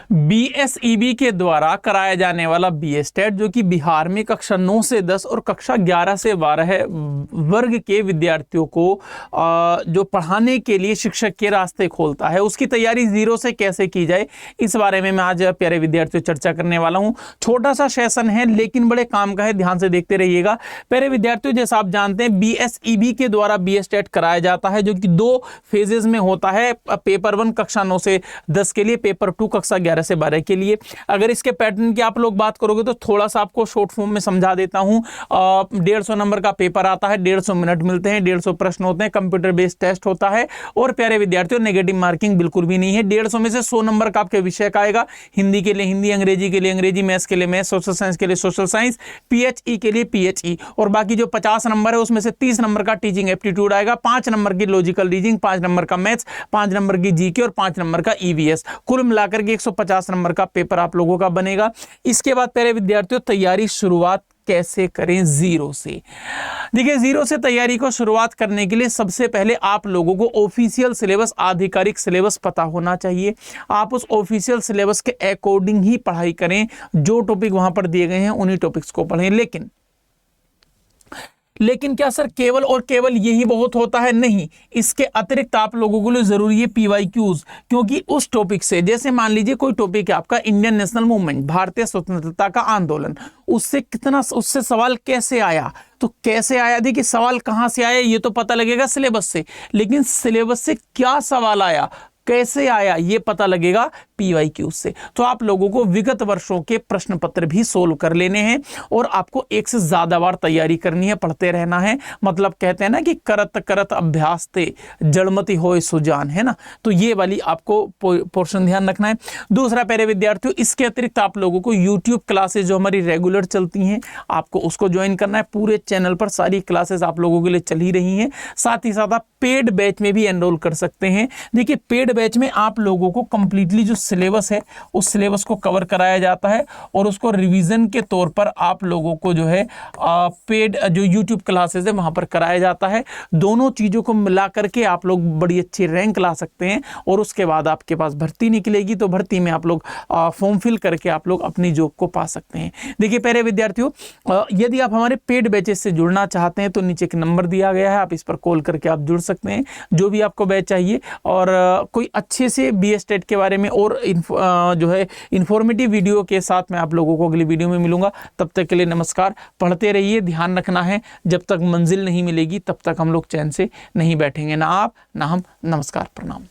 BSEB के द्वारा कराया जाने वाला बीएसटेट जो कि बिहार में कक्षा 9 से 10 और कक्षा 11 से 12 वर्ग के विद्यार्थियों को जो पढ़ाने के लिए शिक्षक के रास्ते खोलता है, उसकी तैयारी जीरो से कैसे की जाए, इस बारे में मैं आज प्यारे विद्यार्थियों चर्चा करने वाला हूं। छोटा सा सेशन है लेकिन बड़े काम का है, ध्यान से देखते रहिएगा। प्यारे विद्यार्थियों, जैसा आप जानते हैं बीएसईबी के द्वारा बीएसटेट कराया जाता है जो कि 2 फेजेस में होता है। पेपर 1 कक्षा 9 से 10 के लिए, पेपर 2 कक्षा 11 से 12 के लिए। अगर इसके पैटर्न की आप लोग बात करोगे तो थोड़ा सा आपको शॉर्ट फॉर्म में समझा देता हूं। 150 नंबर का पेपर आता है, 150 मिनट मिलते हैं, 150 प्रश्न होते हैं, कंप्यूटर बेस्ड टेस्ट होता है और प्यारे विद्यार्थियों नेगेटिव मार्किंग बिल्कुल भी नहीं है। 150 में से 100 नंबर का आपके विषय का आएगा, हिंदी के लिए हिंदी, अंग्रेजी के लिए अंग्रेजी, मैथ्स के लिए मैथ्स, सोशल साइंस के लिए सोशल साइंस, पीएचई के लिए पीएचई, और बाकी जो 50 नंबर है उसमें से 30 नंबर का टीचिंग एप्टीट्यूड आएगा, 5 नंबर की लॉजिकल रीजनिंग, 5 नंबर का मैथ्स, 5 नंबर की जीके और 5 नंबर का ईवीएस। कुल मिलाकर के 150 नंबर का पेपर आप लोगों का बनेगा। इसके बाद प्यारे विद्यार्थियों तैयारी शुरुआत कैसे करें जीरो से। देखिए, जीरो से तैयारी को शुरुआत करने के लिए सबसे पहले आप लोगों को ऑफिशियल सिलेबस, आधिकारिक सिलेबस पता होना चाहिए। आप उस ऑफिशियल सिलेबस के अकॉर्डिंग ही पढ़ाई करें, जो टॉपिक वहां पर दिए गए हैं उन्हीं टॉपिक्स को पढ़ें। लेकिन क्या सर केवल और केवल यही बहुत होता है? नहीं, इसके अतिरिक्त आप लोगों के लिए जरूरी है पीवाईक्यूज, क्योंकि उस टॉपिक से, जैसे मान लीजिए कोई टॉपिक है आपका इंडियन नेशनल मूवमेंट, भारतीय स्वतंत्रता का आंदोलन, उससे सवाल कैसे आया, तो कैसे आया, देखिए सवाल कहां से आया ये तो पता लगेगा सिलेबस से, लेकिन सिलेबस से क्या सवाल आया, कैसे आया, ये पता लगेगा पीवाईक्यू से। तो आप लोगों को विगत वर्षों के प्रश्न पत्र भी सोल्व कर लेने हैं और आपको एक से ज्यादा बार तैयारी करनी है, पढ़ते रहना है। मतलब कहते हैं ना कि करत करत अभ्यास ते जड़मति होए सुजान, है ना। तो ये वाली आपको पोर्शन ध्यान रखना है। दूसरा प्यारे विद्यार्थियों, इसके अतिरिक्त आप लोगों को यूट्यूब क्लासेस जो हमारी रेगुलर चलती हैं, आपको उसको ज्वाइन करना है। पूरे चैनल पर सारी क्लासेस आप लोगों के लिए चल ही रही हैं। साथ ही साथ आप पेड बैच में भी एनरोल कर सकते हैं। देखिए, पेड बैच में आप लोगों को कंप्लीटली जो सिलेबस है उस सिलेबस को कवर कराया जाता है और उसको रिवीजन के तौर पर आप लोगों को जो है पेड जो यूट्यूब क्लासेस है वहां पर कराया जाता है। दोनों चीजों को मिला करके आप लोग बड़ी अच्छी रैंक ला सकते हैं और उसके बाद आपके पास भर्ती निकलेगी तो भर्ती में आप लोग फॉर्म फिल करके आप लोग अपनी जॉब को पा सकते हैं। देखिए प्यारे विद्यार्थियों, यदि आप हमारे पेड बैचेस से जुड़ना चाहते हैं तो नीचे एक नंबर दिया गया है, आप इस पर कॉल करके आप जुड़ सकते हैं, जो भी आपको बैच चाहिए। और कोई अच्छे से बीएसटेट के बारे में और जो है इंफॉर्मेटिव वीडियो के साथ मैं आप लोगों को अगली वीडियो में मिलूंगा। तब तक के लिए नमस्कार। पढ़ते रहिए, ध्यान रखना है, जब तक मंजिल नहीं मिलेगी तब तक हम लोग चैन से नहीं बैठेंगे, ना आप ना हम। नमस्कार, प्रणाम।